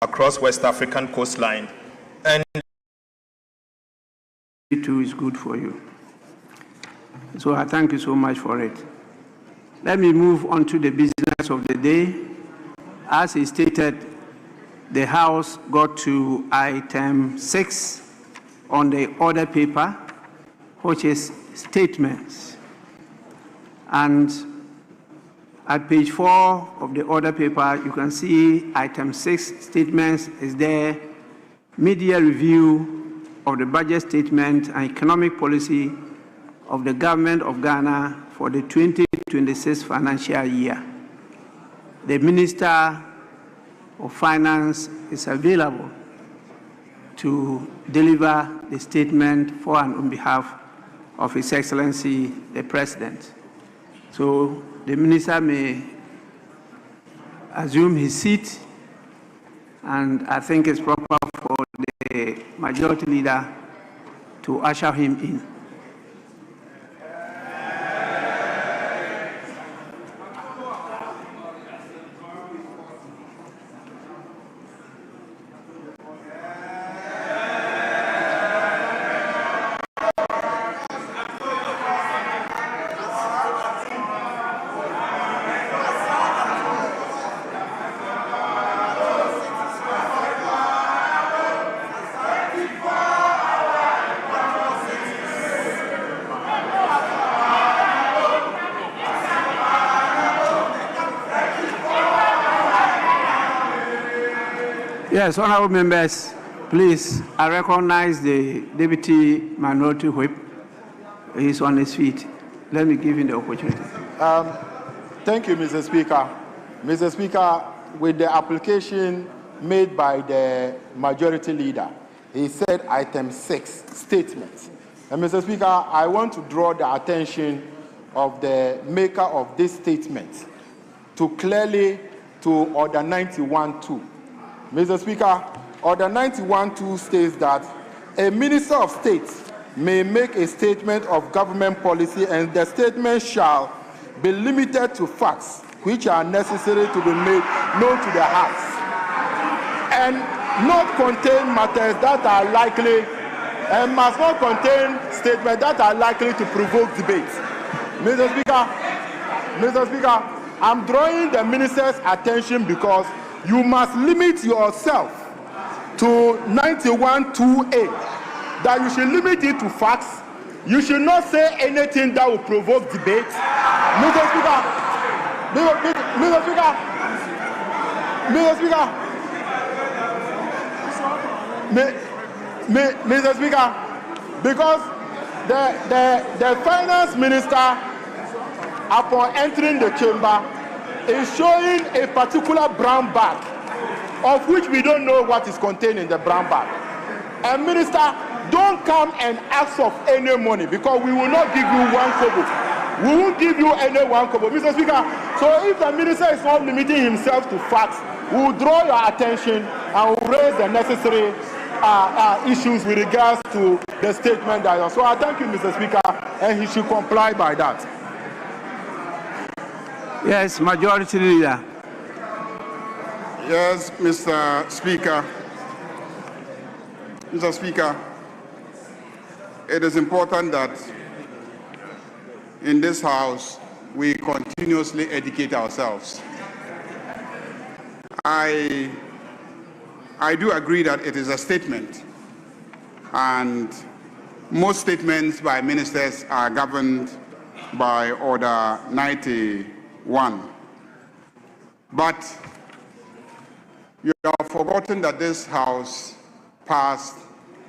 across West African coastline. And it too is good for you. So I thank you so much for it. Let me move on to the business of the day. As he stated, the House got to item 6 on the order paper, which is statements. And at page 4 of the order paper, you can see item 6 statements is there, media review of the budget statement and economic policy of the government of Ghana for the 2026 financial year. The Minister of Finance is available to deliver the statement for and on behalf of His Excellency the President. So the Minister may assume his seat, and I think it's proper for the Majority Leader to usher him in. Yes, honorable members, please, I recognize the Deputy Minority Whip. He's on his feet. Let me give him the opportunity. Thank you, Mr. Speaker. Mr. Speaker, with the application made by the Majority Leader, he said item 6, statements. And Mr. Speaker, I want to draw the attention of the maker of this statement to Order 91.2. Mr. Speaker, Order 91.2 states that a Minister of State may make a statement of government policy, and the statement shall be limited to facts which are necessary to be made known to the House, and not contain matters that are likely, and must not contain statements that are likely to provoke debate. Mr. Speaker, I'm drawing the Minister's attention because you must limit yourself to 91.2a, that you should limit it to facts. You should not say anything that will provoke debate. Mr. Speaker, because the Finance Minister, upon entering the chamber, is showing a particular brown bag, of which we don't know what is contained in the brown bag. And Minister, don't come and ask of any money, because we will not give you 1 kobo. We won't give you any 1 kobo, Mr. Speaker. So if the Minister is not limiting himself to facts, we will draw your attention and will raise the necessary issues with regards to the statement that. So I thank you, Mr. Speaker, and he should comply by that. Yes, Majority Leader. Yes, Mr. Speaker. Mr. Speaker, it is important that in this House we continuously educate ourselves. I do agree that it is a statement, and most statements by ministers are governed by Order 91. But you have forgotten that this House passed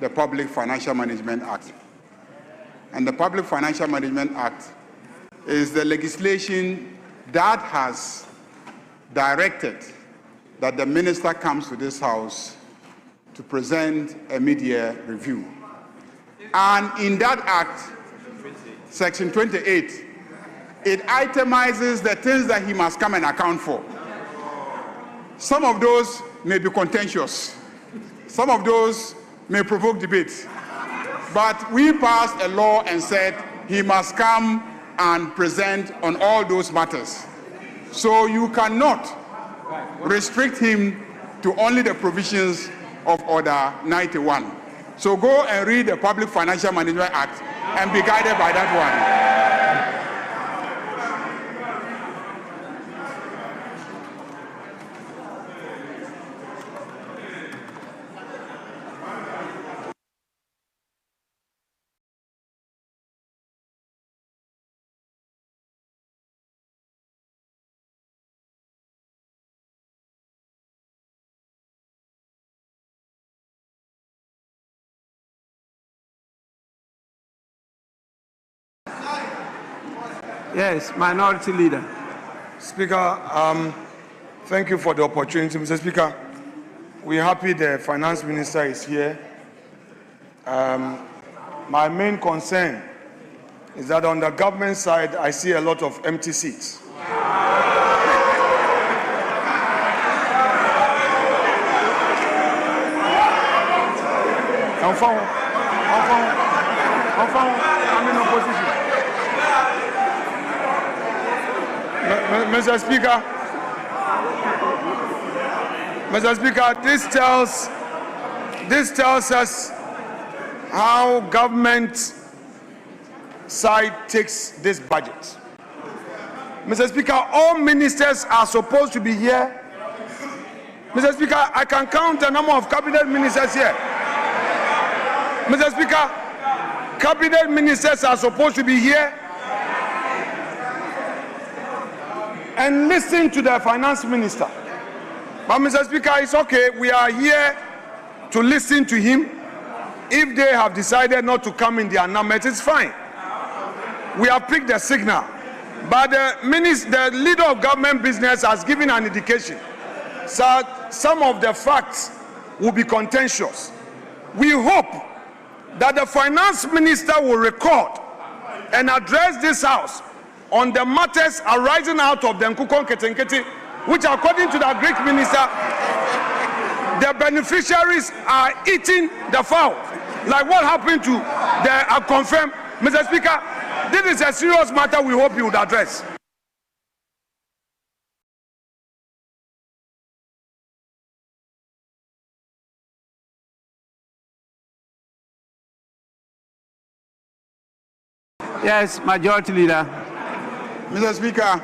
the Public Financial Management Act. And the Public Financial Management Act is the legislation that has directed that the minister comes to this House to present a mid-year review. And in that act, Section 28, it itemizes the things that he must come and account for. Some of those may be contentious. Some of those may provoke debate. But we passed a law and said he must come and present on all those matters. So you cannot restrict him to only the provisions of Order 91. So go and read the Public Financial Management Act and be guided by that one. Yes, Minority Leader. Speaker, thank you for the opportunity. Mr. Speaker, we're happy the Finance Minister is here. My main concern is that on the government side, I see a lot of empty seats. I'm in opposition. Mr. Speaker, this tells us how government side takes this budget. Mr. Speaker, all ministers are supposed to be here. Mr. Speaker, I can count the number of cabinet ministers here. Mr. Speaker, cabinet ministers are supposed to be here and listen to the finance minister. But Mr. Speaker, it's okay. We are here to listen to him. If they have decided not to come in their numbers, it's fine. We have picked the signal. But the leader of government business has given an indication. So some of the facts will be contentious. We hope that the finance minister will record and address this house on the matters arising out of the Nkukon Ketenkete, which according to the Greek minister, the beneficiaries are eating the fowl. Like what happened to the confirmed. Mr. Speaker, this is a serious matter we hope you would address. Yes, Majority Leader. Mr. Speaker,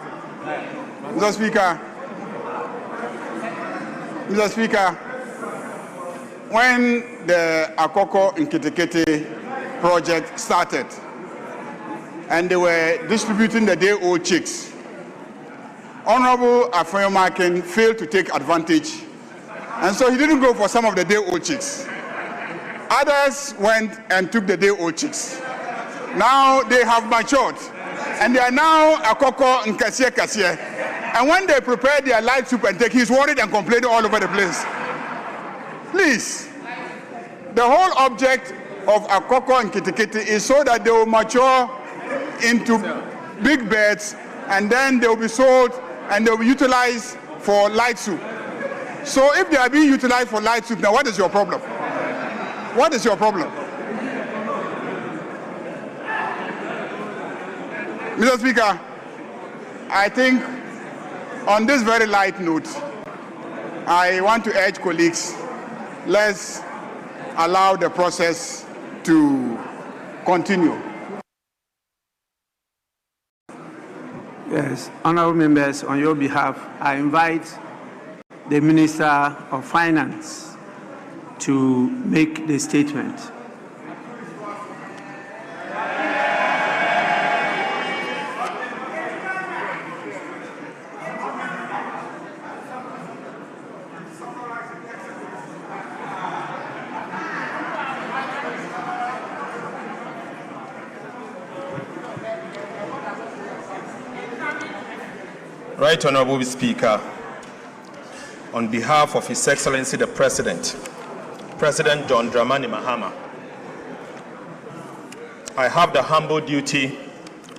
when the Akoko Nketekete project started and they were distributing the day-old chicks, Honorable Afenyomakin failed to take advantage, and so he didn't go for some of the day-old chicks. Others went and took the day-old chicks. Now they have matured, and they are now Akoko Nkasiye. And when they prepare their light soup and take, he's worried and complaining all over the place. Please, the whole object of Akoko and Nketekete is so that they will mature into big beds, and then they will be sold and they will be utilized for light soup. So if they are being utilized for light soup, now what is your problem? What is your problem? Mr. Speaker, I think on this very light note, I want to urge colleagues, let's allow the process to continue. Yes, honorable members, on your behalf, I invite the Minister of Finance to make the statement. Right Honorable Speaker, on behalf of His Excellency the President, President John Dramani Mahama, I have the humble duty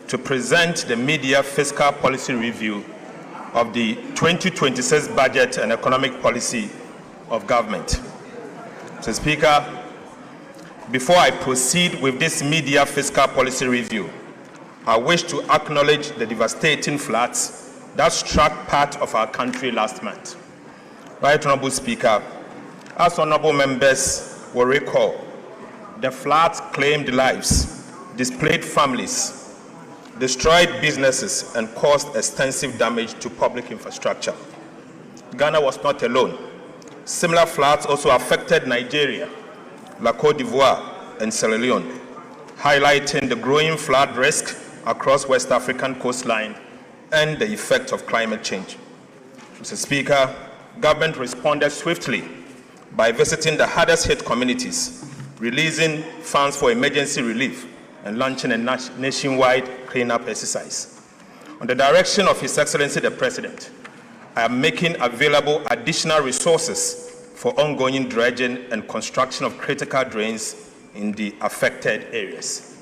to present the Media Fiscal Policy Review of the 2026 Budget and Economic Policy of Government. Mr. Speaker, before I proceed with this Media Fiscal Policy Review, I wish to acknowledge the devastating floods that struck part of our country last month. Right Honorable Speaker, as honorable members will recall, the floods claimed lives, displaced families, destroyed businesses, and caused extensive damage to public infrastructure. Ghana was not alone. Similar floods also affected Nigeria, La Côte d'Ivoire, and Sierra Leone, highlighting the growing flood risk across West African coastline and the effect of climate change. Mr. Speaker, government responded swiftly by visiting the hardest hit communities, releasing funds for emergency relief, and launching a nationwide cleanup exercise. On the direction of His Excellency the President, I am making available additional resources for ongoing dredging and construction of critical drains in the affected areas.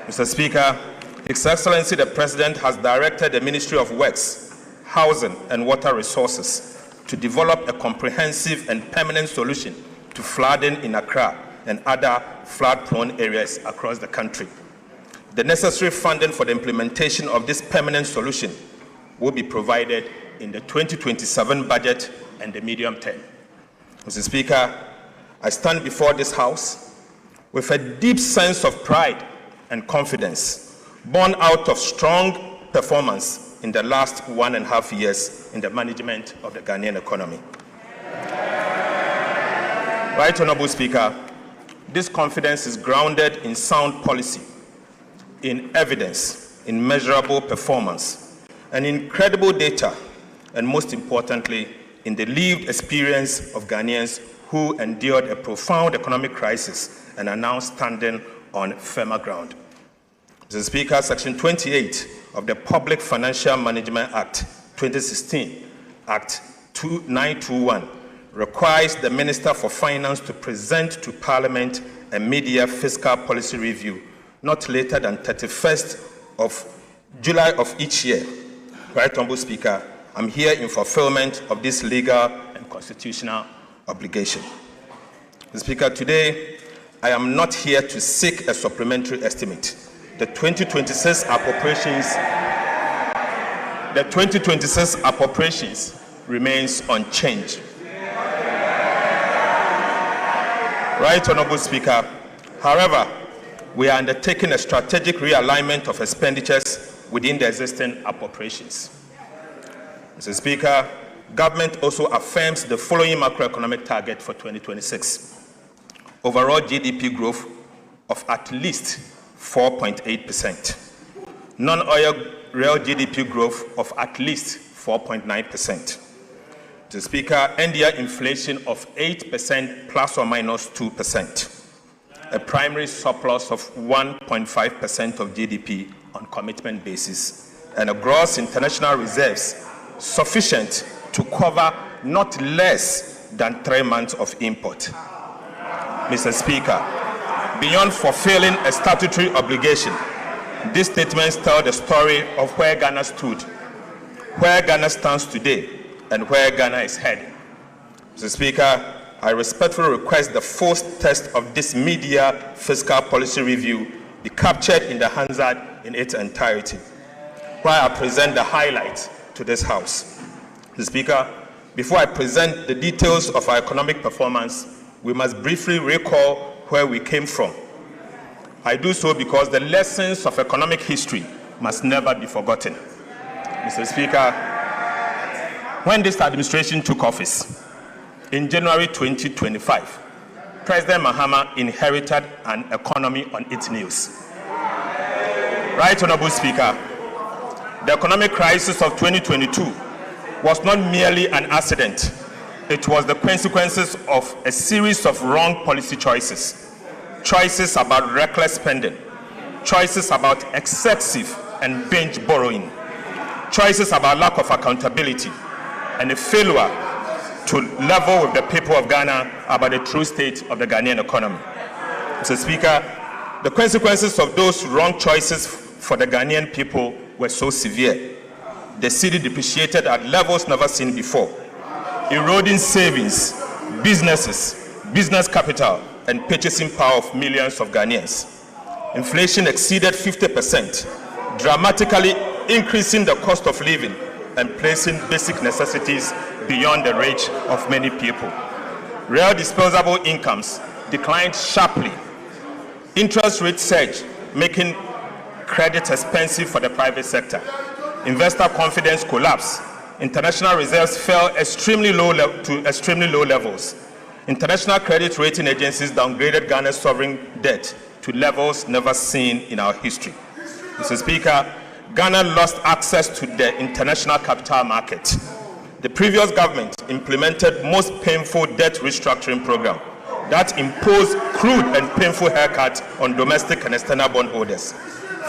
Mr. Speaker, His Excellency the President has directed the Ministry of Works, Housing and Water Resources to develop a comprehensive and permanent solution to flooding in Accra and other flood-prone areas across the country. The necessary funding for the implementation of this permanent solution will be provided in the 2027 budget and the medium term. Mr. Speaker, I stand before this House with a deep sense of pride and confidence, born out of strong performance in the last 1.5 years in the management of the Ghanaian economy. Right Honorable Speaker, this confidence is grounded in sound policy, in evidence, in measurable performance, and in credible data, and most importantly, in the lived experience of Ghanaians who endured a profound economic crisis and are now standing on firmer ground. Mr. Speaker, Section 28 of the Public Financial Management Act 2016, Act 921, requires the Minister for Finance to present to Parliament a mid-year fiscal policy review not later than 31st of July of each year. Right Honorable Speaker, I'm here in fulfillment of this legal and constitutional obligation. Mr. Speaker, today I am not here to seek a supplementary estimate. The 2026 appropriations remains unchanged. Right Honorable Speaker, however, we are undertaking a strategic realignment of expenditures within the existing appropriations. Mr. Speaker, government also affirms the following macroeconomic target for 2026. Overall GDP growth of at least 4.8%. Non-oil real GDP growth of at least 4.9%. Mr. Speaker, NDI inflation of 8% plus or minus 2%. A primary surplus of 1.5% of GDP on commitment basis, and a gross international reserves sufficient to cover not less than 3 months of import. Mr. Speaker, beyond fulfilling a statutory obligation, these statements tell the story of where Ghana stood, where Ghana stands today, and where Ghana is heading. Mr. Speaker, I respectfully request the full text of this mid-year fiscal policy review be captured in the Hansard in its entirety, while I present the highlights to this House. Mr. Speaker, before I present the details of our economic performance, we must briefly recall where we came from. I do so because the lessons of economic history must never be forgotten. Mr. Speaker, when this administration took office, in January 2025, President Mahama inherited an economy on its knees. Right Honorable Speaker, the economic crisis of 2022 was not merely an accident. It was the consequences of a series of wrong policy choices. Choices about reckless spending, choices about excessive and binge borrowing, choices about lack of accountability, and a failure to level with the people of Ghana about the true state of the Ghanaian economy. Mr. Speaker, the consequences of those wrong choices for the Ghanaian people were so severe. The cedi depreciated at levels never seen before, eroding savings, businesses, business capital, and purchasing power of millions of Ghanaians. Inflation exceeded 50%, dramatically increasing the cost of living and placing basic necessities beyond the reach of many people. Real disposable incomes declined sharply. Interest rates surged, making credit expensive for the private sector. Investor confidence collapsed. International reserves fell to extremely low levels. International credit rating agencies downgraded Ghana's sovereign debt to levels never seen in our history. Mr. Speaker, Ghana lost access to the international capital market. The previous government implemented most painful debt restructuring program that imposed crude and painful haircuts on domestic and external bondholders.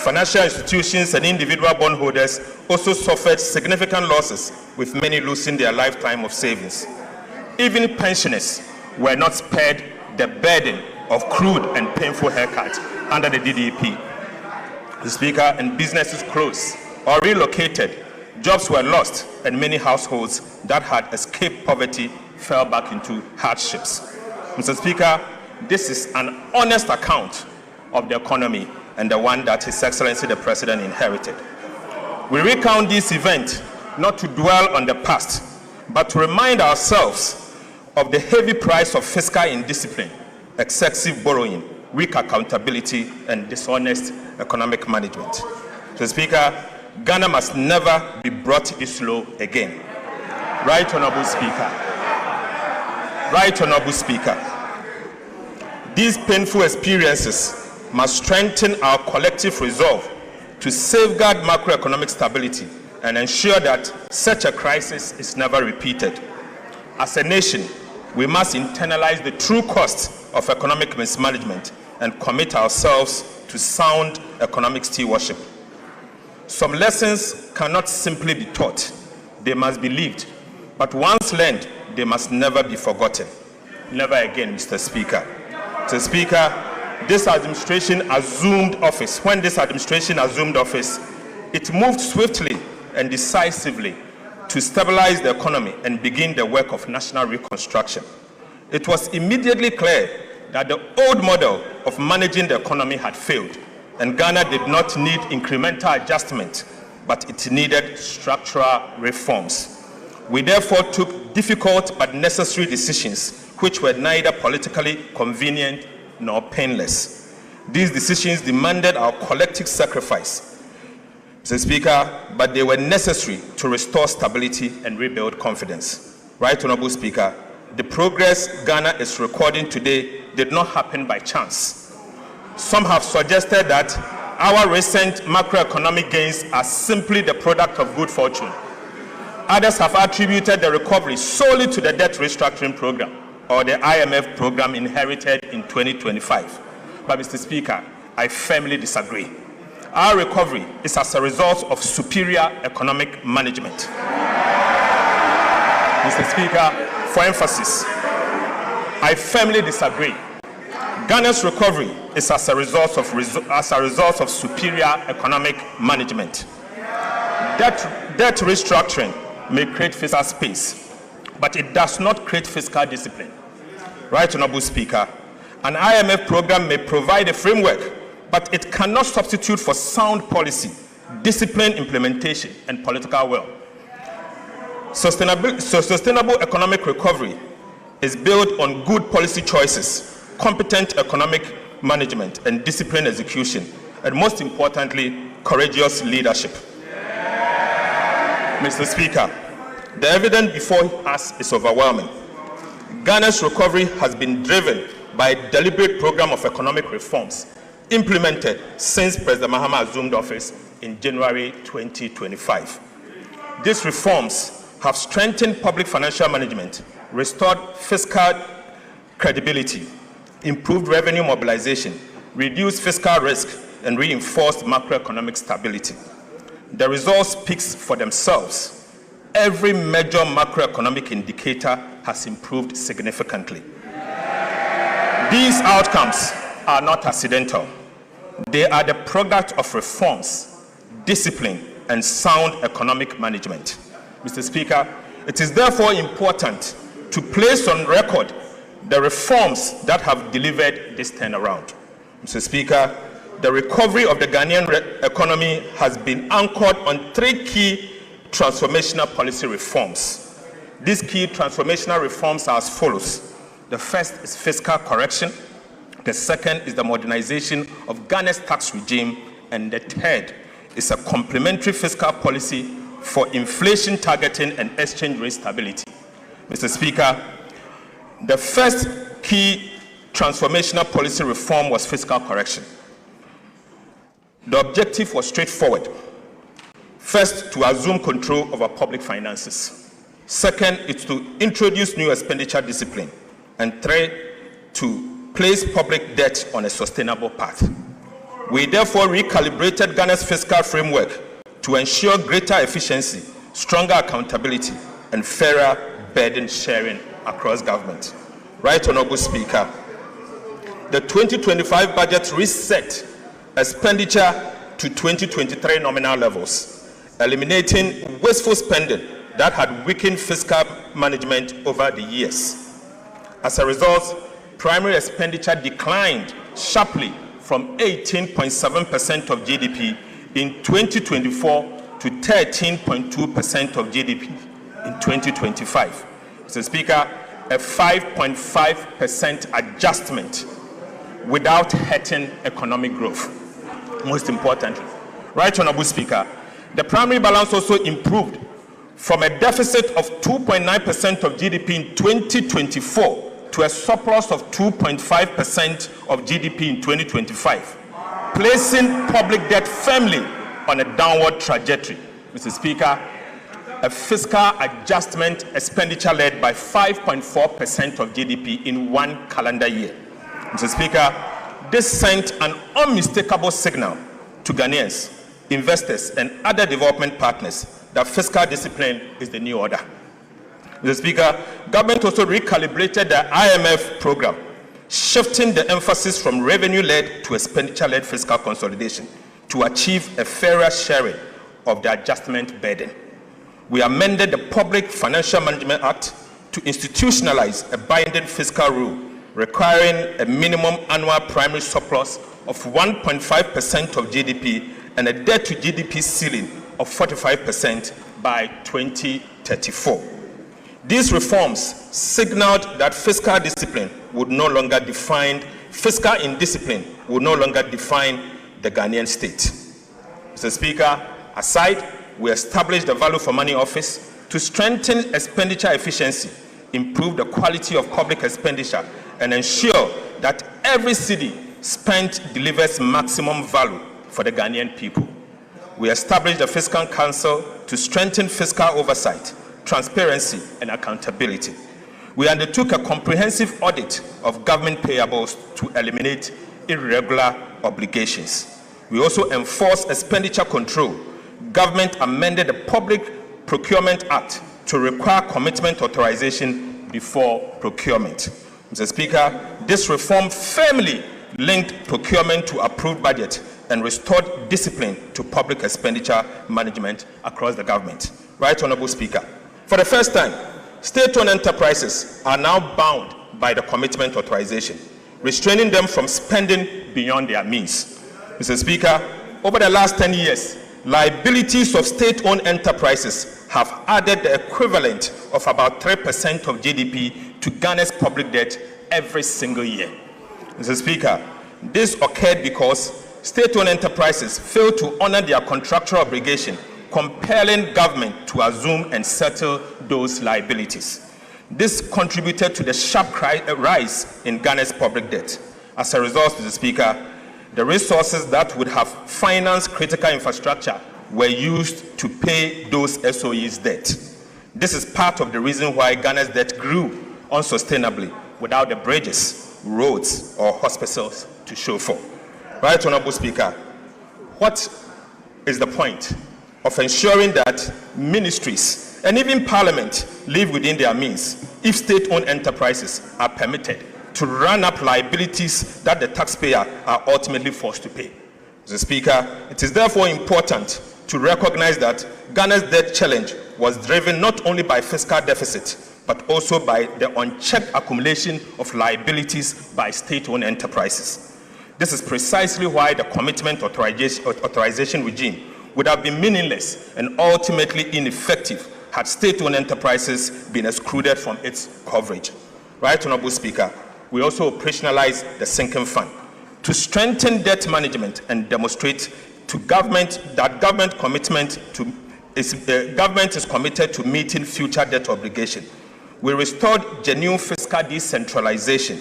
Financial institutions and individual bondholders also suffered significant losses, with many losing their lifetime of savings. Even pensioners were not spared the burden of crude and painful haircuts under the DDP. The Speaker, and businesses closed or relocated, jobs were lost, and many households that had escaped poverty fell back into hardships. Mr. Speaker, this is an honest account of the economy and the one that His Excellency the President inherited. We recount this event not to dwell on the past, but to remind ourselves of the heavy price of fiscal indiscipline, excessive borrowing, weak accountability, and dishonest economic management. Mr. Speaker, Ghana must never be brought this low again. Right Honorable Speaker. Right Honorable Speaker. These painful experiences must strengthen our collective resolve to safeguard macroeconomic stability and ensure that such a crisis is never repeated. As a nation, we must internalize the true cost of economic mismanagement and commit ourselves to sound economic stewardship. Some lessons cannot simply be taught, they must be lived. But once learned, they must never be forgotten. Never again, Mr. Speaker. Mr. Speaker, this administration assumed office. When this administration assumed office, it moved swiftly and decisively to stabilize the economy and begin the work of national reconstruction. It was immediately clear that the old model of managing the economy had failed, and Ghana did not need incremental adjustment, but it needed structural reforms. We therefore took difficult but necessary decisions, which were neither politically convenient nor painless. These decisions demanded our collective sacrifice, Mr. Speaker, but they were necessary to restore stability and rebuild confidence. Right Honorable Speaker, the progress Ghana is recording today did not happen by chance. Some have suggested that our recent macroeconomic gains are simply the product of good fortune. Others have attributed the recovery solely to the debt restructuring program or the IMF program inherited in 2025. But Mr. Speaker, I firmly disagree. Our recovery is as a result of superior economic management. Mr. Speaker, for emphasis, I firmly disagree. Ghana's recovery is as a result of superior economic management. Debt restructuring may create fiscal space, but it does not create fiscal discipline. Right Honorable Speaker, an IMF program may provide a framework, but it cannot substitute for sound policy, disciplined implementation, and political will. Sustainable economic recovery is built on good policy choices, competent economic management, and disciplined execution, and most importantly, courageous leadership. Mr. Speaker, the evidence before us is overwhelming. Ghana's recovery has been driven by a deliberate program of economic reforms implemented since President Mahama assumed office in January 2025. These reforms have strengthened public financial management, restored fiscal credibility, improved revenue mobilization, reduced fiscal risk, and reinforced macroeconomic stability. The results speak for themselves. Every major macroeconomic indicator has improved significantly. These outcomes are not accidental. They are the product of reforms, discipline, and sound economic management. Mr. Speaker, it is therefore important to place on record the reforms that have delivered this turnaround. Mr. Speaker, the recovery of the Ghanaian economy has been anchored on three key transformational policy reforms. These key transformational reforms are as follows. The first is fiscal correction. The second is the modernization of Ghana's tax regime. And the third is a complementary fiscal policy for inflation targeting and exchange rate stability. Mr. Speaker, the first key transformational policy reform was fiscal correction. The objective was straightforward. First, to assume control over public finances. Second, is to introduce new expenditure discipline. And third, to place public debt on a sustainable path. We therefore recalibrated Ghana's fiscal framework to ensure greater efficiency, stronger accountability, and fairer burden sharing across government. Right Honorable Speaker, the 2025 budget reset expenditure to 2023 nominal levels, eliminating wasteful spending that had weakened fiscal management over the years. As a result, primary expenditure declined sharply from 18.7% of GDP in 2024 to 13.2% of GDP in 2025. Mr. Speaker, a 5.5% adjustment without hurting economic growth. Most importantly, Right Honorable Speaker, the primary balance also improved from a deficit of 2.9% of GDP in 2024 to a surplus of 2.5% of GDP in 2025, placing public debt firmly on a downward trajectory. Mr. Speaker, a fiscal adjustment expenditure led by 5.4% of GDP in one calendar year. Mr. Speaker, this sent an unmistakable signal to Ghanaians, investors, and other development partners that fiscal discipline is the new order. Mr. Speaker, government also recalibrated the IMF program, shifting the emphasis from revenue-led to expenditure-led fiscal consolidation to achieve a fairer sharing of the adjustment burden. We amended the Public Financial Management Act to institutionalize a binding fiscal rule requiring a minimum annual primary surplus of 1.5% of GDP and a debt-to-GDP ceiling of 45% by 2034. These reforms signaled that fiscal indiscipline would no longer define the Ghanaian state. Mr. Speaker, aside, we established the Value for Money Office to strengthen expenditure efficiency, improve the quality of public expenditure, and ensure that every cedi spent delivers maximum value for the Ghanaian people. We established the Fiscal Council to strengthen fiscal oversight, transparency, and accountability. We undertook a comprehensive audit of government payables to eliminate irregular obligations. We also enforced expenditure control. Government amended the Public Procurement Act to require commitment authorization before procurement. Mr. Speaker, this reform firmly linked procurement to approved budget and restored discipline to public expenditure management across the government. Right Honorable Speaker, for the first time, state-owned enterprises are now bound by the commitment authorization, restraining them from spending beyond their means. Mr. Speaker, over the last 10 years, liabilities of state-owned enterprises have added the equivalent of about 3% of GDP to Ghana's public debt every single year. Mr. Speaker, this occurred because state-owned enterprises failed to honor their contractual obligation, compelling government to assume and settle those liabilities. This contributed to the sharp rise in Ghana's public debt. As a result, Mr. Speaker, the resources that would have financed critical infrastructure were used to pay those SOEs' debt. This is part of the reason why Ghana's debt grew unsustainably without the bridges, roads, or hospitals to show for. Right Honorable Speaker, what is the point of ensuring that ministries and even Parliament live within their means if state-owned enterprises are permitted to run up liabilities that the taxpayer are ultimately forced to pay? Mr. Speaker, it is therefore important to recognize that Ghana's debt challenge was driven not only by fiscal deficit, but also by the unchecked accumulation of liabilities by state-owned enterprises. This is precisely why the commitment authorization regime would have been meaningless and ultimately ineffective had state-owned enterprises been excluded from its coverage. Right, Honorable Speaker, we also operationalized the sinking fund to strengthen debt management and demonstrate to government that government is committed to meeting future debt obligations. We restored genuine fiscal decentralization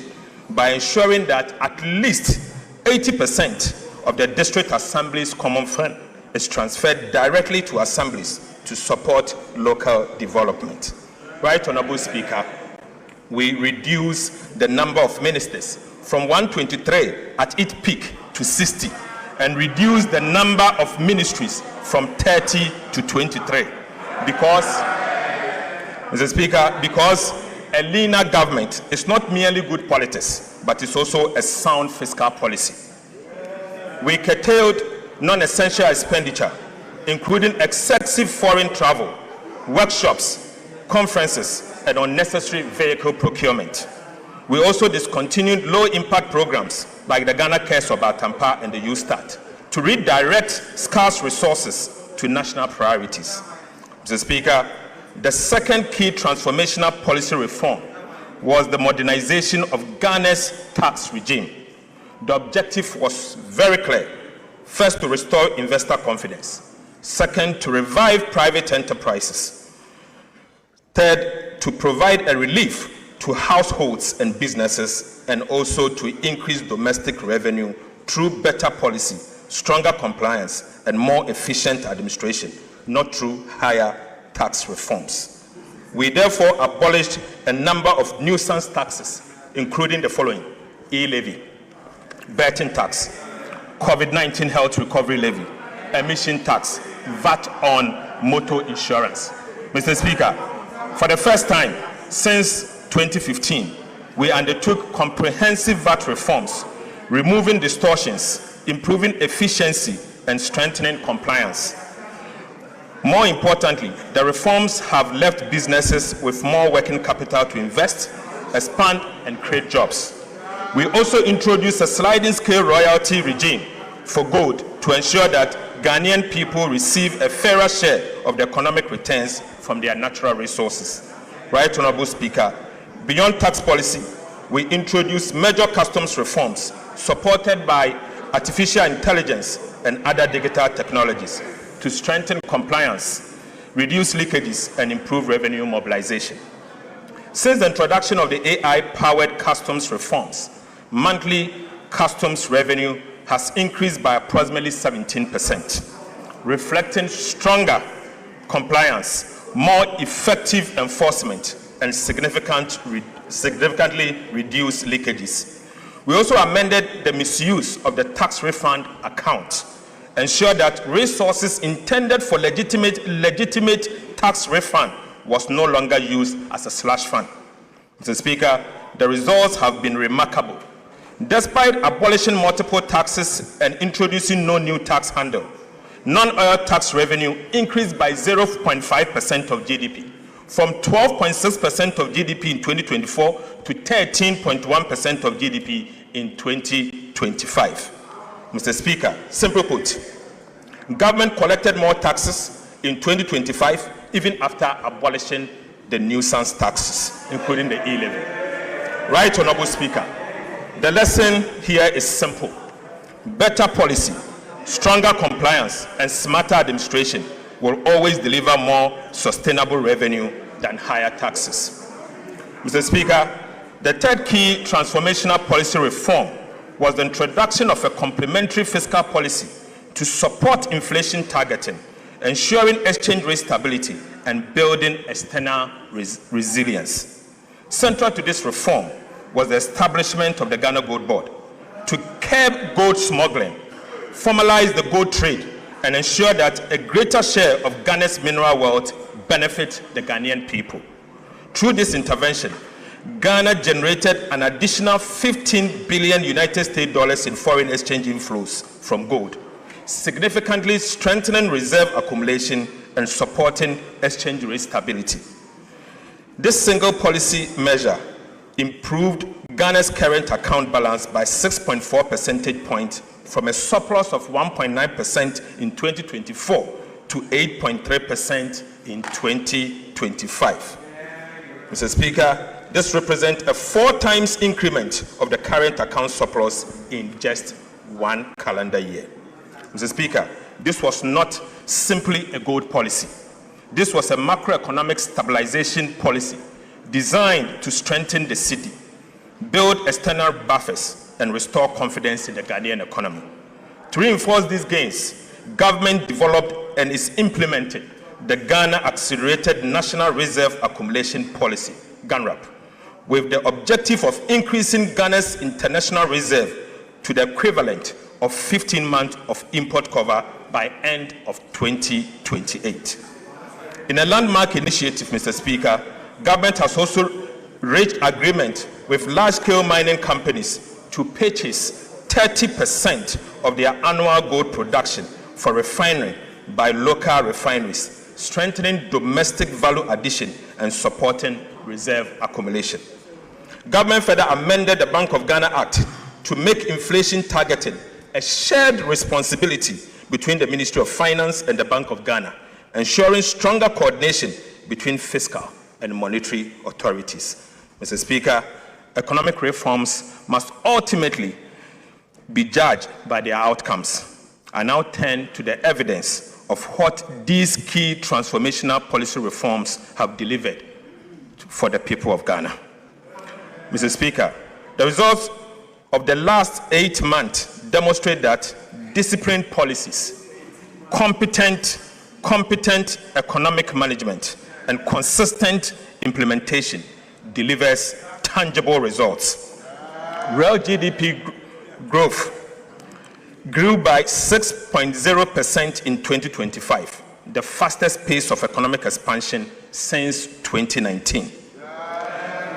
by ensuring that at least 80% of the district assembly's common fund is transferred directly to assemblies to support local development. Right, Honorable Speaker, we reduced the number of ministers from 123 at its peak to 60 and reduced the number of ministries from 30 to 23 because, Mr. Speaker, because a leaner government is not merely good politics, but it's also a sound fiscal policy. We curtailed non-essential expenditure, including excessive foreign travel, workshops, conferences, and unnecessary vehicle procurement. We also discontinued low-impact programs like the Ghana Cares of Atampa and the U-Start to redirect scarce resources to national priorities. Mr. Speaker, the second key transformational policy reform was the modernization of Ghana's tax regime. The objective was very clear. First, to restore investor confidence. Second, to revive private enterprises. Third, to provide a relief to households and businesses, and also to increase domestic revenue through better policy, stronger compliance, and more efficient administration, not through higher tax reforms. We therefore abolished a number of nuisance taxes, including the following: e-levy, betting tax, COVID-19 health recovery levy, emission tax, VAT on motor insurance. Mr. Speaker, for the first time since 2015, we undertook comprehensive VAT reforms, removing distortions, improving efficiency, and strengthening compliance. More importantly, the reforms have left businesses with more working capital to invest, expand, and create jobs. We also introduced a sliding scale royalty regime for gold to ensure that Ghanaian people receive a fairer share of the economic returns from their natural resources. Right, Honorable Speaker, beyond tax policy, we introduced major customs reforms supported by artificial intelligence and other digital technologies to strengthen compliance, reduce leakages, and improve revenue mobilization. Since the introduction of the AI-powered customs reforms, monthly customs revenue has increased by approximately 17%, reflecting stronger compliance, more effective enforcement, and significantly reduced leakages. We also amended the misuse of the tax refund account, ensure that resources intended for legitimate tax refund was no longer used as a slush fund. Mr. Speaker, the results have been remarkable. Despite abolishing multiple taxes and introducing no new tax handle, non-oil tax revenue increased by 0.5% of GDP, from 12.6% of GDP in 2024 to 13.1% of GDP in 2025. Mr. Speaker, simply put, government collected more taxes in 2025 even after abolishing the nuisance taxes, including the e-levy. Right, Honorable Speaker, the lesson here is simple. Better policy, stronger compliance, and smarter administration will always deliver more sustainable revenue than higher taxes. Mr. Speaker, the third key transformational policy reform was the introduction of a complementary fiscal policy to support inflation targeting, ensuring exchange rate stability, and building external resilience. Central to this reform was the establishment of the Ghana Gold Board to curb gold smuggling, formalize the gold trade, and ensure that a greater share of Ghana's mineral wealth benefits the Ghanaian people. Through this intervention, Ghana generated an additional $15 billion United States dollars in foreign exchange inflows from gold, significantly strengthening reserve accumulation and supporting exchange rate stability. This single policy measure improved Ghana's current account balance by 6.4 percentage points from a surplus of 1.9% in 2024 to 8.3% in 2025. Mr. Speaker, this represents a 4 times increment of the current account surplus in just 1 calendar year. Mr. Speaker, this was not simply a gold policy. This was a macroeconomic stabilization policy designed to strengthen the city, build external buffers, and restore confidence in the Ghanaian economy. To reinforce these gains, government developed and is implementing the Ghana Accelerated National Reserve Accumulation Policy, GANRAP, with the objective of increasing Ghana's international reserve to the equivalent of 15 months of import cover by end of 2028. In a landmark initiative, Mr. Speaker, government has also reached agreement with large-scale mining companies to purchase 30% of their annual gold production for refining by local refineries, strengthening domestic value addition and supporting reserve accumulation. Government further amended the Bank of Ghana Act to make inflation targeting a shared responsibility between the Ministry of Finance and the Bank of Ghana, ensuring stronger coordination between fiscal and monetary authorities. Mr. Speaker, economic reforms must ultimately be judged by their outcomes. I now turn to the evidence of what these key transformational policy reforms have delivered for the people of Ghana. Mr. Speaker, the results of the last 8 months demonstrate that disciplined policies, competent economic management, and consistent implementation delivers tangible results. Real GDP growth grew by 6.0% in 2025, the fastest pace of economic expansion since 2019.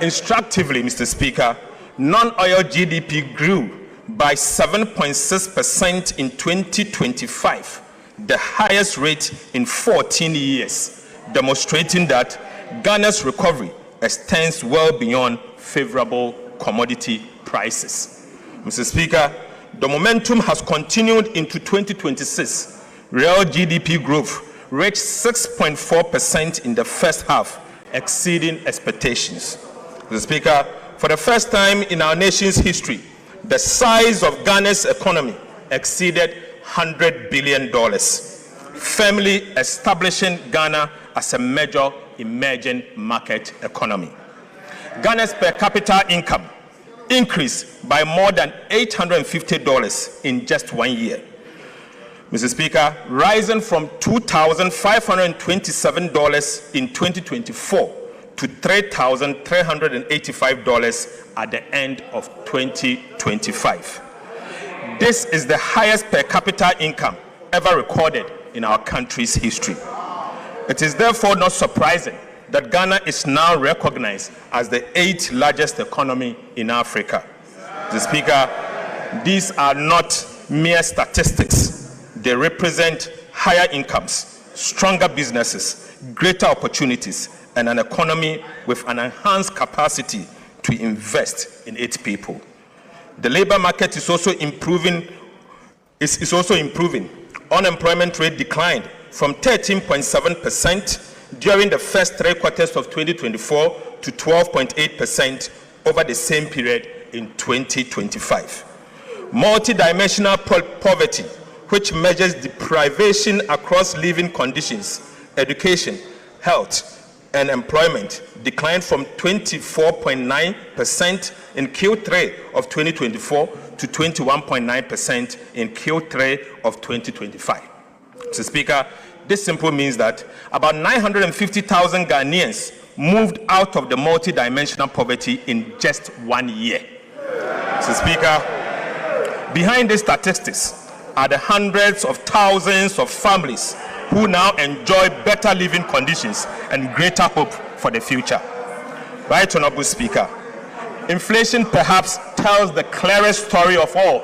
Instructively, Mr. Speaker, non-oil GDP grew by 7.6% in 2025, the highest rate in 14 years, demonstrating that Ghana's recovery extends well beyond favorable commodity prices. Mr. Speaker, the momentum has continued into 2026. Real GDP growth reached 6.4% in the first half, exceeding expectations. Mr. Speaker, for the first time in our nation's history, the size of Ghana's economy exceeded $100 billion, firmly establishing Ghana as a major emerging market economy. Ghana's per capita income increased by more than $850 in just 1 year. Mr. Speaker, rising from $2,527 in 2024 to $3,385 at the end of 2025. This is the highest per capita income ever recorded in our country's history. It is therefore not surprising that Ghana is now recognized as the 8th largest economy in Africa. Mr. Speaker, these are not mere statistics. They represent higher incomes, stronger businesses, greater opportunities, and an economy with an enhanced capacity to invest in its people. The labor market is also improving. Unemployment rate declined from 13.7% during the first 3 quarters of 2024 to 12.8% over the same period in 2025. Multidimensional poverty, which measures deprivation across living conditions, education, health, and employment, declined from 24.9% in Q3 of 2024 to 21.9% in Q3 of 2025. Mr. Speaker, this simply means that about 950,000 Ghanaians moved out of the multidimensional poverty in just 1 year. Mr. Speaker, behind these statistics are the hundreds of thousands of families who now enjoy better living conditions and greater hope for the future. Right, Honorable Speaker, inflation perhaps tells the clearest story of all.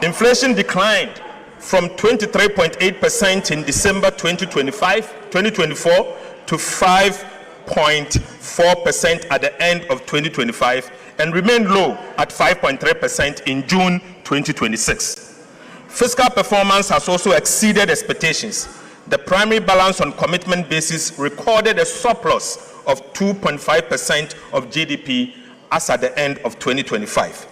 Inflation declined from 23.8% in December 2024 to 5% 4.4% at the end of 2025 and remained low at 5.3% in June 2026. Fiscal performance has also exceeded expectations. The primary balance on commitment basis recorded a surplus of 2.5% of GDP as at the end of 2025.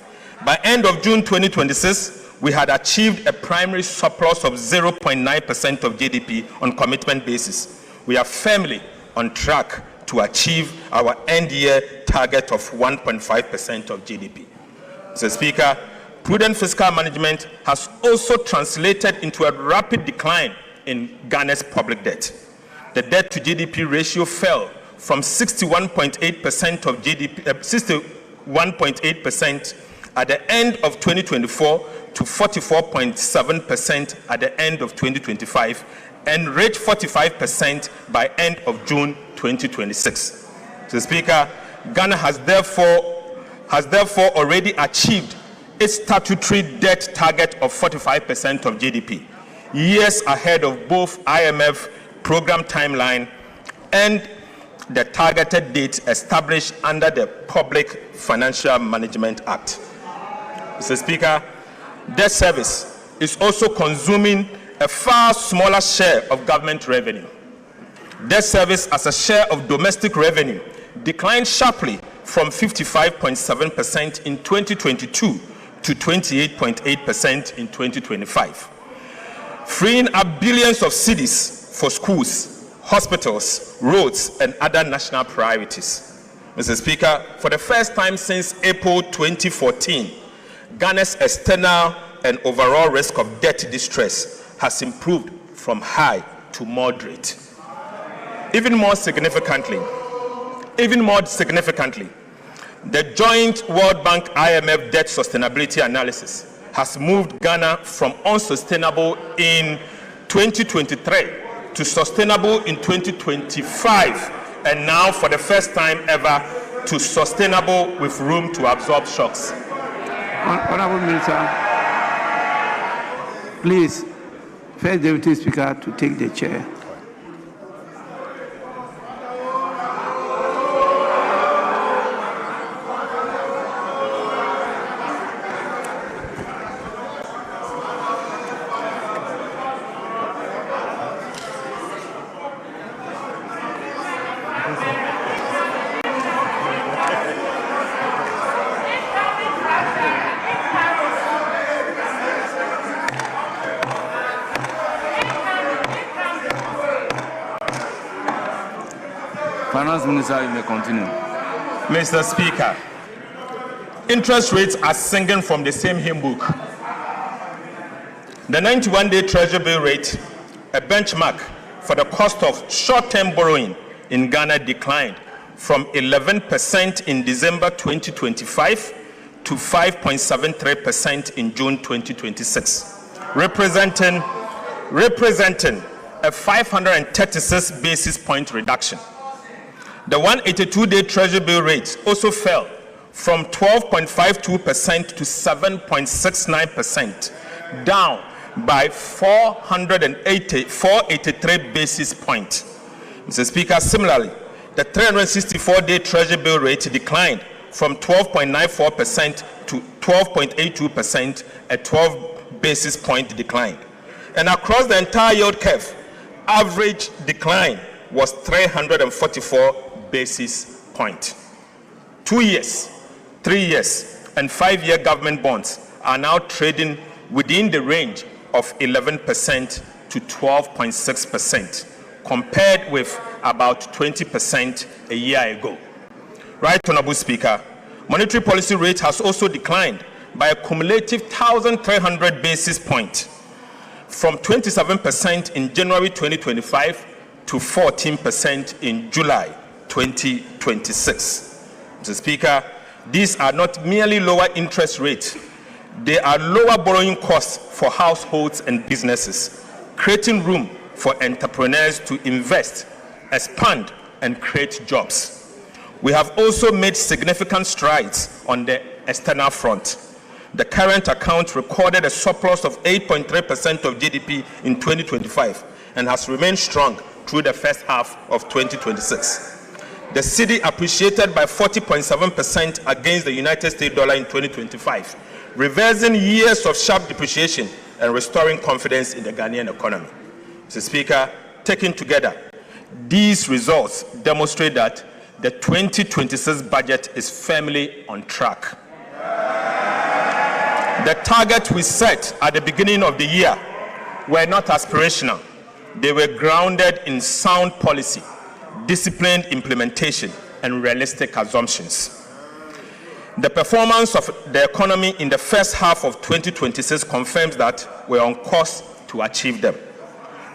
By end of June 2026, we had achieved a primary surplus of 0.9% of GDP on commitment basis. We are firmly on track to achieve our end-year target of 1.5% of GDP. Mr. Speaker, prudent fiscal management has also translated into a rapid decline in Ghana's public debt. The debt to GDP ratio fell from 61.8% of GDP, 61.8% at the end of 2024 to 44.7% at the end of 2025 and reached 45% by end of June 2026. Mr. Speaker, Ghana has therefore already achieved its statutory debt target of 45% of GDP, years ahead of both IMF program timeline and the targeted date established under the Public Financial Management Act. Mr. Speaker, debt service is also consuming a far smaller share of government revenue. Debt service as a share of domestic revenue declined sharply from 55.7% in 2022 to 28.8% in 2025, freeing up billions of cedis for schools, hospitals, roads, and other national priorities. Mr. Speaker, for the first time since April 2014, Ghana's external and overall risk of debt distress has improved from high to moderate. Even more significantly, the joint World Bank IMF debt sustainability analysis has moved Ghana from unsustainable in 2023 to sustainable in 2025, and now for the first time ever to sustainable with room to absorb shocks. Honorable Minister, please, First Deputy Speaker to take the chair. Finance Minister, you may continue. Mr. Speaker, interest rates are singing from the same hymn book. The 91-day Treasury bill rate, a benchmark for the cost of short-term borrowing in Ghana, declined from 11% in December 2025 to 5.73% in June 2026, representing a 536 basis point reduction. The 182-day Treasury bill rate also fell from 12.52% to 7.69%, down by 483 basis points. Mr. Speaker, similarly, the 364-day Treasury bill rate declined from 12.94% to 12.82%, a 12 basis point decline. And across the entire yield curve, average decline was 344 basis points. 2 years, 3 years, and 5-year government bonds are now trading within the range of 11% to 12.6%, compared with about 20% a year ago. Right, Honorable Speaker, monetary policy rate has also declined by a cumulative 1,300 basis points, from 27% in January 2025 to 14% in July 2026. Mr. Speaker, these are not merely lower interest rates, they are lower borrowing costs for households and businesses, creating room for entrepreneurs to invest, expand, and create jobs. We have also made significant strides on the external front. The current account recorded a surplus of 8.3% of GDP in 2025 and has remained strong through the first half of 2026. the cedi appreciated by 40.7% against the United States dollar in 2025, reversing years of sharp depreciation and restoring confidence in the Ghanaian economy. Mr. Speaker, taken together, these results demonstrate that the 2026 budget is firmly on track. The targets we set at the beginning of the year were not aspirational. They were grounded in sound policy, disciplined implementation, and realistic assumptions. The performance of the economy in the first half of 2026 confirms that we're on course to achieve them.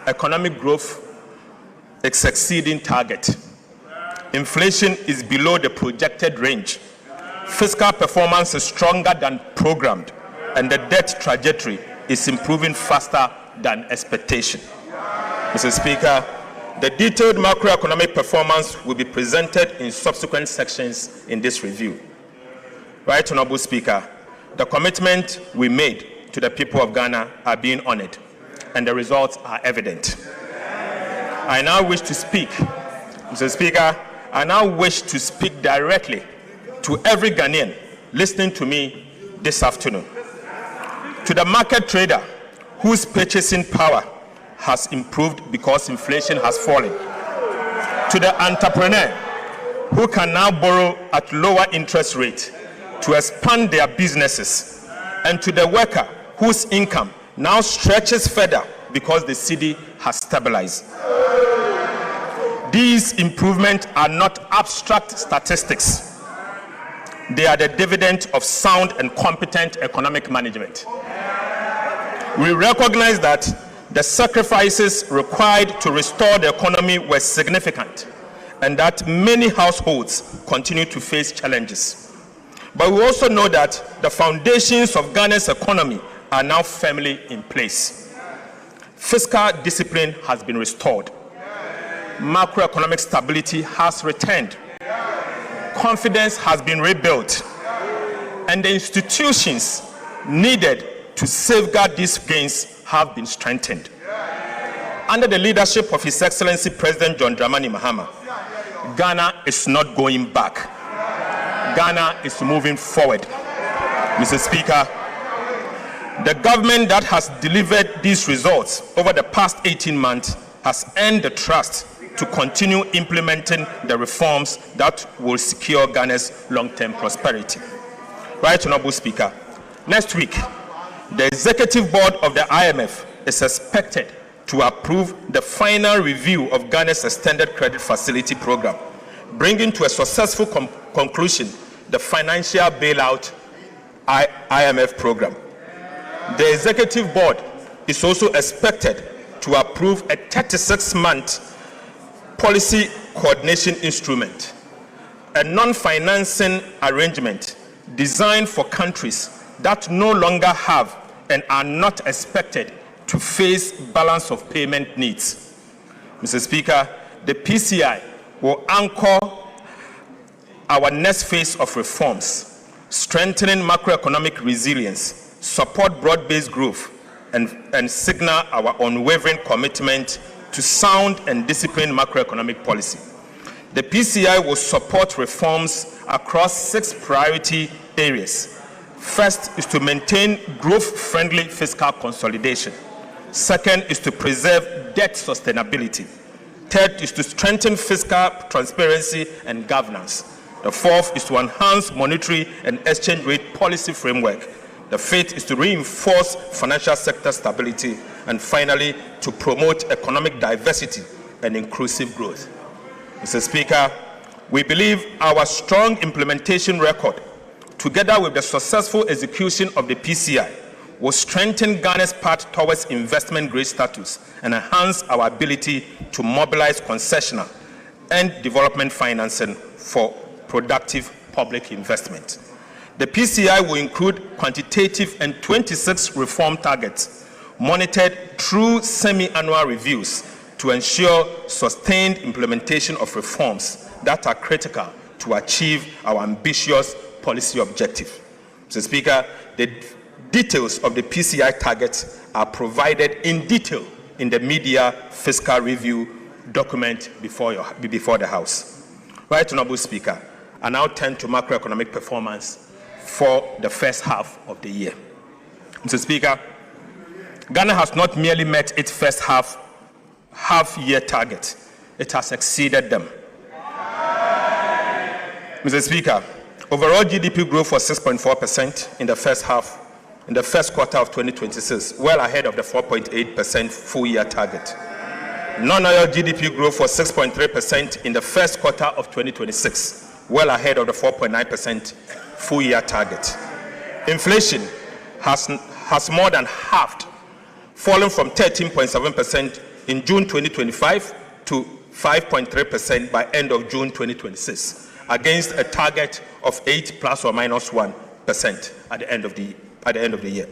Economic growth is exceeding target. Inflation is below the projected range. Fiscal performance is stronger than programmed, and the debt trajectory is improving faster than expectation. Mr. Speaker, the detailed macroeconomic performance will be presented in subsequent sections in this review. Right Honorable Speaker, the commitment we made to the people of Ghana are being honored, and the results are evident. I now wish to speak, Mr. Speaker, I now wish to speak directly to every Ghanaian listening to me this afternoon. To the market trader whose purchasing power has improved because inflation has fallen. To the entrepreneur who can now borrow at lower interest rate to expand their businesses. And to the worker whose income now stretches further because the cedi has stabilized. These improvements are not abstract statistics. They are the dividend of sound and competent economic management. We recognize that the sacrifices required to restore the economy were significant, and that many households continue to face challenges. But we also know that the foundations of Ghana's economy are now firmly in place. Fiscal discipline has been restored. Macroeconomic stability has returned. Confidence has been rebuilt. And the institutions needed to safeguard these gains have been strengthened. Under the leadership of His Excellency President John Dramani Mahama, Ghana is not going back. Ghana is moving forward. Mr. Speaker, the government that has delivered these results over the past 18 months has earned the trust to continue implementing the reforms that will secure Ghana's long-term prosperity. Right Honorable Speaker, next week, the Executive Board of the IMF is expected to approve the final review of Ghana's Extended Credit Facility Program, bringing to a successful conclusion the financial bailout IMF program. The Executive Board is also expected to approve a 36-month policy coordination instrument, a non-financing arrangement designed for countries that no longer have and are not expected to face balance of payment needs. Mr. Speaker, the PCI will anchor our next phase of reforms, strengthening macroeconomic resilience, support broad-based growth, and signal our unwavering commitment to sound and disciplined macroeconomic policy. The PCI will support reforms across 6 priority areas. First is to maintain growth-friendly fiscal consolidation. Second is to preserve debt sustainability. Third is to strengthen fiscal transparency and governance. The fourth is to enhance monetary and exchange rate policy framework. The fifth is to reinforce financial sector stability. And finally, to promote economic diversity and inclusive growth. Mr. Speaker, we believe our strong implementation record, together with the successful execution of the PCI, will strengthen Ghana's path towards investment-grade status and enhance our ability to mobilize concessional and development financing for productive public investment. The PCI will include quantitative and 26 reform targets, monitored through semi-annual reviews to ensure sustained implementation of reforms that are critical to achieve our ambitious policy objective. Mr. Speaker, the details of the PCI targets are provided in detail in the media fiscal review document before the House. Right, Honorable Speaker, I now turn to macroeconomic performance for the first half of the year. Mr. Speaker, Ghana has not merely met its first half-year target, it has exceeded them. Mr. Speaker, overall GDP growth was 6.4% in the first quarter of 2026, well ahead of the 4.8% full-year target. Non-oil GDP growth was 6.3% in the first quarter of 2026, well ahead of the 4.9% full-year target. Inflation has more than halved, falling from 13.7% in June 2025 to 5.3% by end of June 2026, against a target of 8 plus or minus 1% at the end of the year.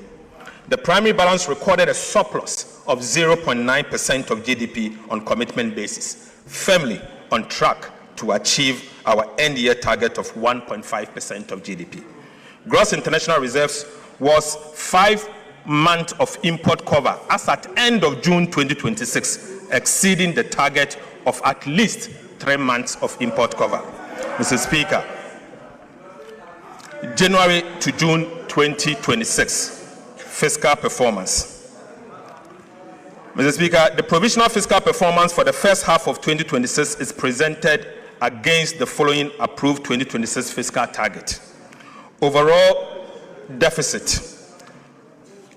The primary balance recorded a surplus of 0.9% of GDP on commitment basis, firmly on track to achieve our end-year target of 1.5% of GDP. Gross international reserves was 5 months of import cover as at end of June 2026, exceeding the target of at least 3 months of import cover. Mr. Speaker, January to June 2026, fiscal performance. Mr. Speaker, the provisional fiscal performance for the first half of 2026 is presented against the following approved 2026 fiscal target. Overall deficit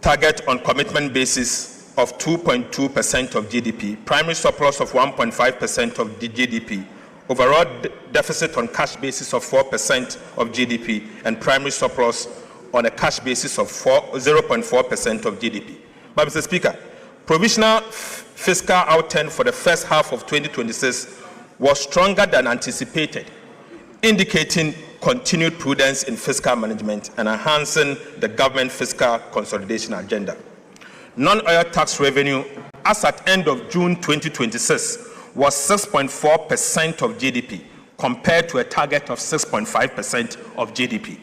target on commitment basis of 2.2% of GDP, primary surplus of 1.5% of the GDP, overall deficit on cash basis of 4% of GDP, and primary surplus on a cash basis of 0.4% of GDP. But Mr. Speaker, provisional fiscal outturn for the first half of 2026 was stronger than anticipated, indicating continued prudence in fiscal management and enhancing the government fiscal consolidation agenda. Non-oil tax revenue as at end of June 2026 was 6.4% of GDP compared to a target of 6.5% of GDP.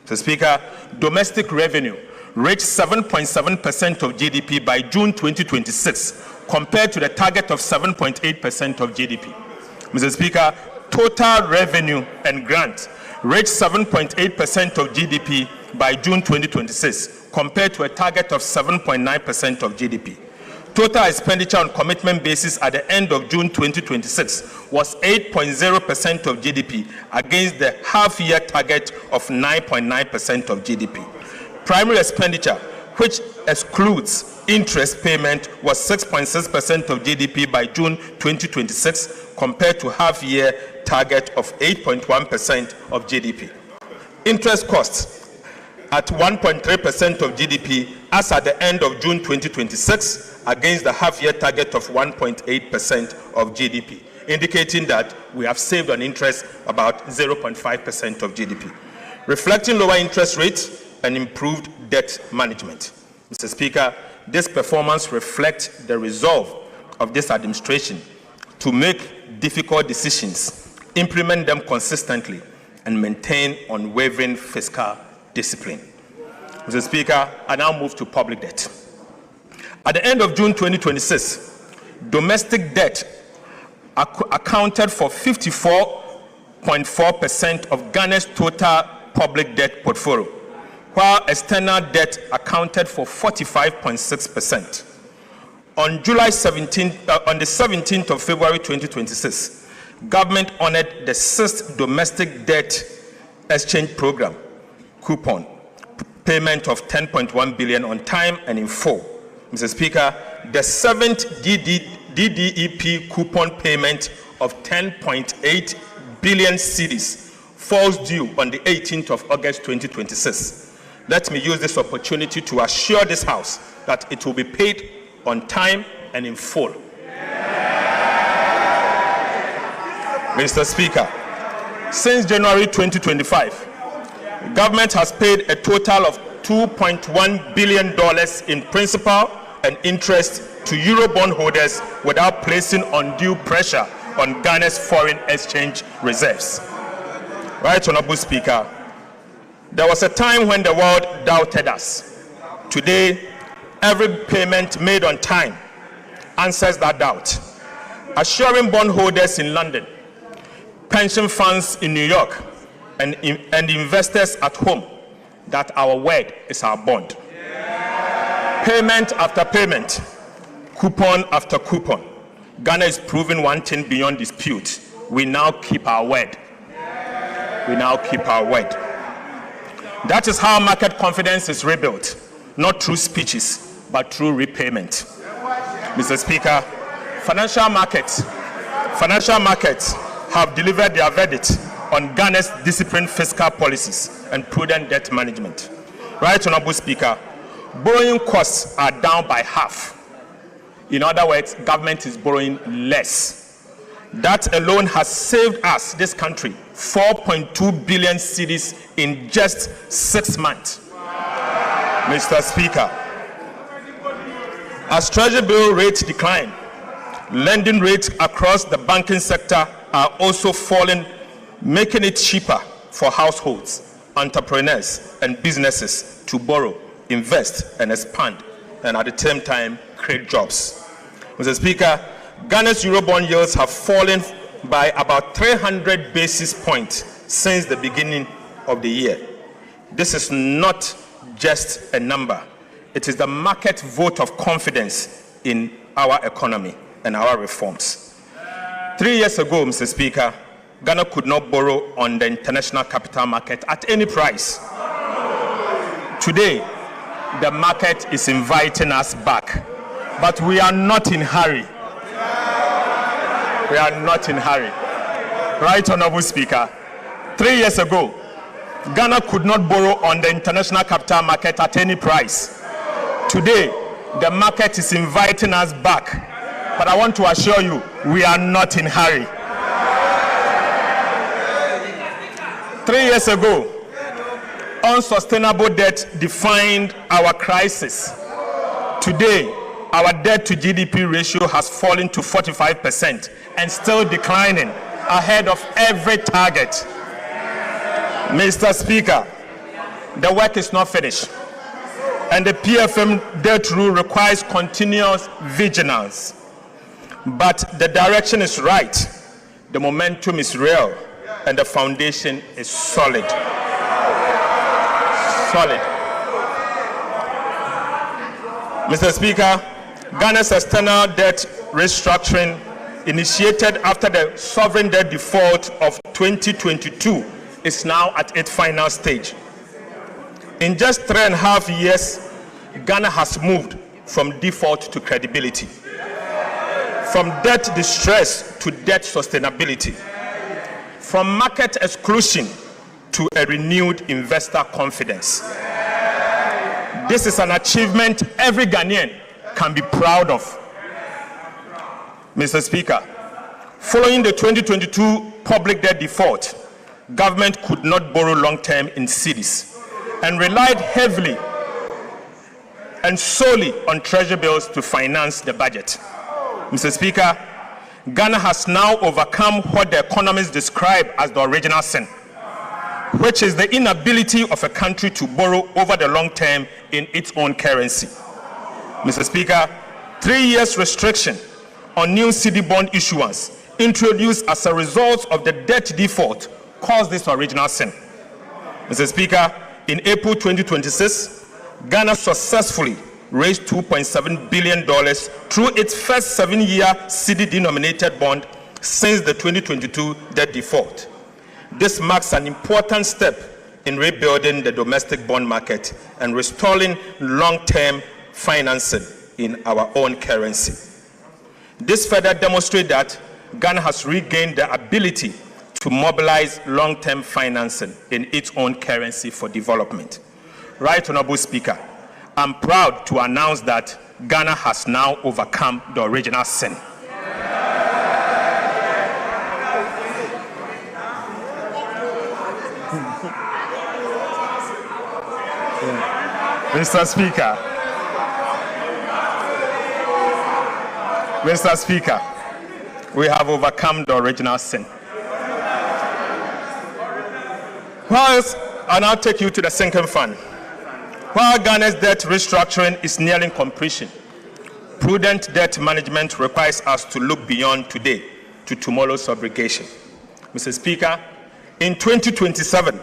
Mr. Speaker, domestic revenue reached 7.7% of GDP by June 2026 compared to the target of 7.8% of GDP. Mr. Speaker, total revenue and grant reached 7.8% of GDP by June 2026 compared to a target of 7.9% of GDP. Total expenditure on commitment basis at the end of June 2026 was 8.0% of GDP against the half-year target of 9.9% of GDP. Primary expenditure, which excludes interest payment, was 6.6% of GDP by June 2026 compared to half-year target of 8.1% of GDP. Interest costs at 1.3% of GDP as at the end of June 2026 against the half-year target of 1.8% of GDP, indicating that we have saved on interest about 0.5% of GDP, reflecting lower interest rates and improved debt management. Mr. Speaker, this performance reflects the resolve of this administration to make difficult decisions, implement them consistently, and maintain unwavering fiscal discipline. Mr. Speaker, I now move to public debt. At the end of June 2026, domestic debt accounted for 54.4% of Ghana's total public debt portfolio, while external debt accounted for 45.6%. On the 17th of February 2026, government honored the 6th domestic debt exchange program coupon payment of 10.1 billion on time and in full. Mr. Speaker, the 7th DDEP coupon payment of 10.8 billion cedis falls due on the 18th of August 2026. Let me use this opportunity to assure this House that it will be paid on time and in full. Mr. Speaker, since January 2025, government has paid a total of $2.1 billion in principal and interest to Eurobond holders without placing undue pressure on Ghana's foreign exchange reserves. Right, Honorable Speaker, there was a time when the world doubted us. Today, every payment made on time answers that doubt, assuring bondholders in London, pension funds in New York, and investors at home that our word is our bond. Payment after payment, coupon after coupon, Ghana is proving one thing beyond dispute. We now keep our word. We now keep our word. That is how market confidence is rebuilt, not through speeches, but through repayment. Mr. Speaker, financial markets have delivered their verdict on Ghana's disciplined fiscal policies and prudent debt management. Right, Honorable Speaker, borrowing costs are down by half. In other words, government is borrowing less. That alone has saved us, this country, 4.2 billion cedis in just 6 months. Mr. Speaker, as Treasury bill rates decline, lending rates across the banking sector are also falling, making it cheaper for households, entrepreneurs, and businesses to borrow, invest, and expand, and at the same time, create jobs. Mr. Speaker, Ghana's Eurobond yields have fallen by about 300 basis points since the beginning of the year. This is not just a number. It is the market vote of confidence in our economy and our reforms. 3 years ago, Mr. Speaker, Ghana could not borrow on the international capital market at any price. Today, the market is inviting us back, but we are not in a hurry. We are not in a hurry. Right, Honorable Speaker, 3 years ago, Ghana could not borrow on the international capital market at any price. Today, the market is inviting us back, but I want to assure you, we are not in a hurry. 3 years ago, unsustainable debt defined our crisis. Today, our debt to GDP ratio has fallen to 45% and still declining, ahead of every target. Mr. Speaker, the work is not finished, and the PFM debt rule requires continuous vigilance. But the direction is right, the momentum is real, and the foundation is solid. Solid. Mr. Speaker, Ghana's external debt restructuring, initiated after the sovereign debt default of 2022, is now at its final stage. In just 3.5 years, Ghana has moved from default to credibility, from debt distress to debt sustainability, from market exclusion to a renewed investor confidence. This is an achievement every Ghanaian can be proud of. Mr. Speaker, following the 2022 public debt default, government could not borrow long-term in cedis and relied heavily and solely on treasury bills to finance the budget. Mr. Speaker, Ghana has now overcome what the economists describe as the original sin, which is the inability of a country to borrow over the long term in its own currency. Mr. Speaker, 3 years restriction on new cedi bond issuance introduced as a result of the debt default caused this original sin. Mr. Speaker, in April 2026, Ghana successfully raised $2.7 billion through its first 7-year cedi-denominated bond since the 2022 debt default. This marks an important step in rebuilding the domestic bond market and restoring long-term financing in our own currency. This further demonstrates that Ghana has regained the ability to mobilize long-term financing in its own currency for development. Right, Honorable Speaker, I'm proud to announce that Ghana has now overcome the original sin. Mr. Speaker, we have overcome the original sin. Whilst I now take you to the sinking fund. While Ghana's debt restructuring is nearing completion, prudent debt management requires us to look beyond today to tomorrow's obligation. Mr. Speaker, in 2027,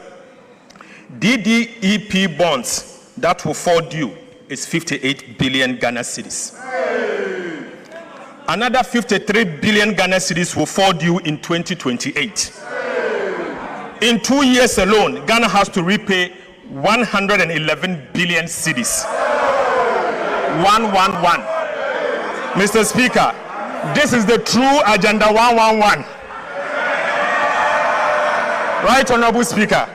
DDEP bonds that will fall due is 58 billion Ghana cedis. Another 53 billion Ghana cedis will fall due in 2028. In 2 years alone, Ghana has to repay 111 billion cedis. 111. Mr. Speaker, this is the true Agenda 111. Right, Honorable Speaker?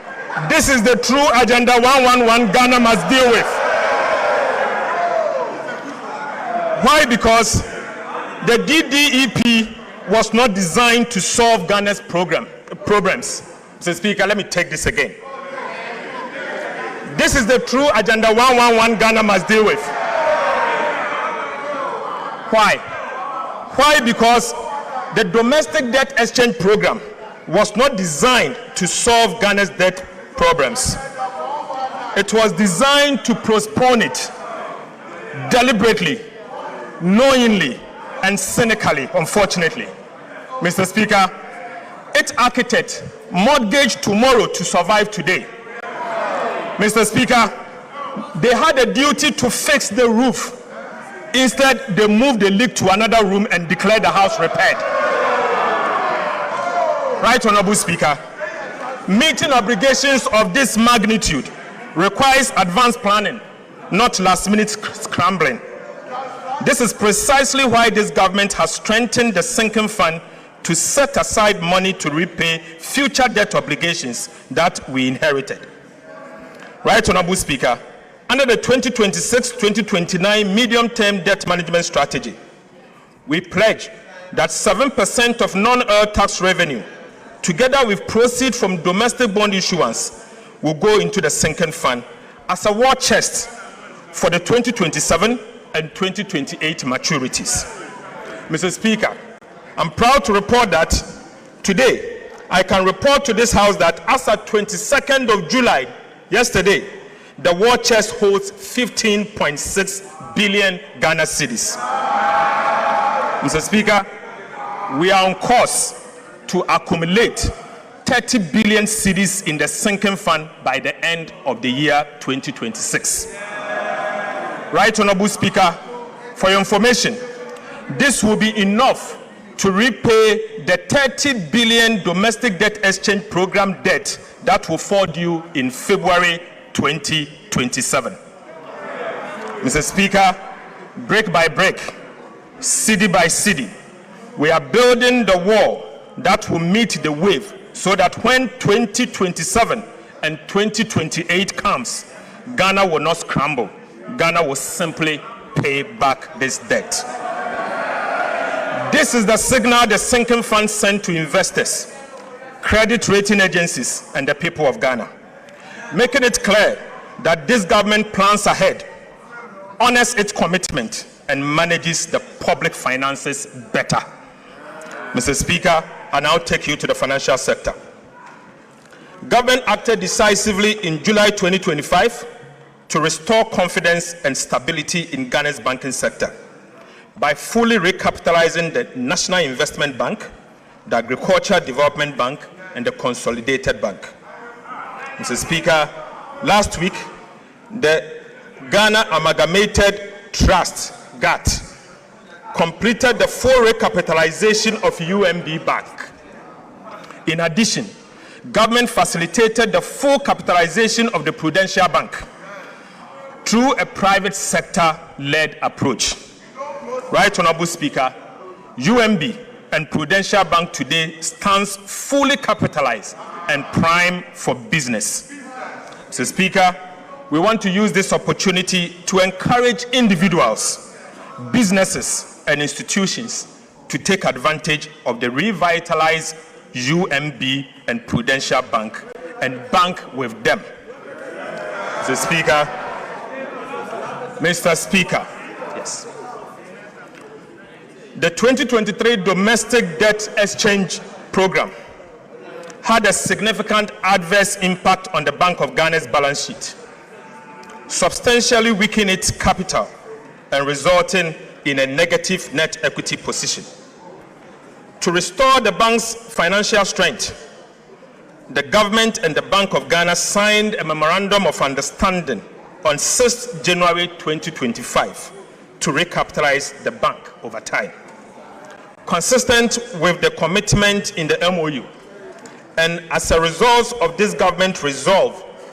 This is the true Agenda 111 Ghana must deal with. Why? Because the DDEP was not designed to solve Ghana's problems. Mr. Speaker, let me take this again. This is the true Agenda 111 Ghana must deal with. Why? Why? Because the domestic debt exchange program was not designed to solve Ghana's debt problems. It was designed to postpone it deliberately, knowingly, and cynically, unfortunately. Mr. Speaker, its architect mortgaged tomorrow to survive today. Mr. Speaker, they had a duty to fix the roof. Instead, they moved the leak to another room and declared the house repaired. Right, Honorable Speaker? Meeting obligations of this magnitude requires advanced planning, not last-minute scrambling. This is precisely why this government has strengthened the sinking fund to set aside money to repay future debt obligations that we inherited. Right, Honorable Speaker? Under the 2026-2029 medium-term debt management strategy, we pledge that 7% of non-oil tax revenue, together with proceeds from domestic bond issuance, will go into the sinking fund as a war chest for the 2027 and 2028 maturities. Mr. Speaker, I'm proud to report that today I can report to this House that as at 22nd of July, yesterday, the war chest holds 15.6 billion Ghana cedis. Mr. Speaker, we are on course to accumulate 30 billion cedis in the sinking fund by the end of the year 2026. Right, Honorable Speaker, for your information, this will be enough to repay the 30 billion domestic debt exchange program debt that will fall due in February 2027. Mr. Speaker, brick by brick, city by city, we are building the wall that will meet the wave so that when 2027 and 2028 comes, Ghana will not scramble. Ghana will simply pay back this debt. This is the signal the sinking fund sent to investors, credit rating agencies, and the people of Ghana, making it clear that this government plans ahead, honors its commitment, and manages the public finances better. Mr. Speaker, I now take you to the financial sector. Government acted decisively in July 2025 to restore confidence and stability in Ghana's banking sector by fully recapitalizing the National Investment Bank, the Agricultural Development Bank, and the Consolidated Bank. Mr. Speaker, last week, the Ghana Amalgamated Trust, GATT, completed the full recapitalization of UMB Bank. In addition, government facilitated the full capitalization of the Prudential Bank through a private sector-led approach. Right, Honorable Speaker, UMB and Prudential Bank today stands fully capitalized and primed for business. Mr. Speaker, we want to use this opportunity to encourage individuals, businesses, and institutions to take advantage of the revitalized UMB and Prudential Bank and bank with them. Mr. Speaker, yes. The 2023 domestic debt exchange program had a significant adverse impact on the Bank of Ghana's balance sheet, substantially weakening its capital and resulting in a negative net equity position. To restore the bank's financial strength, the government and the Bank of Ghana signed a memorandum of understanding on 6th January 2025 to recapitalize the bank over time. Consistent with the commitment in the MOU, and as a result of this government resolve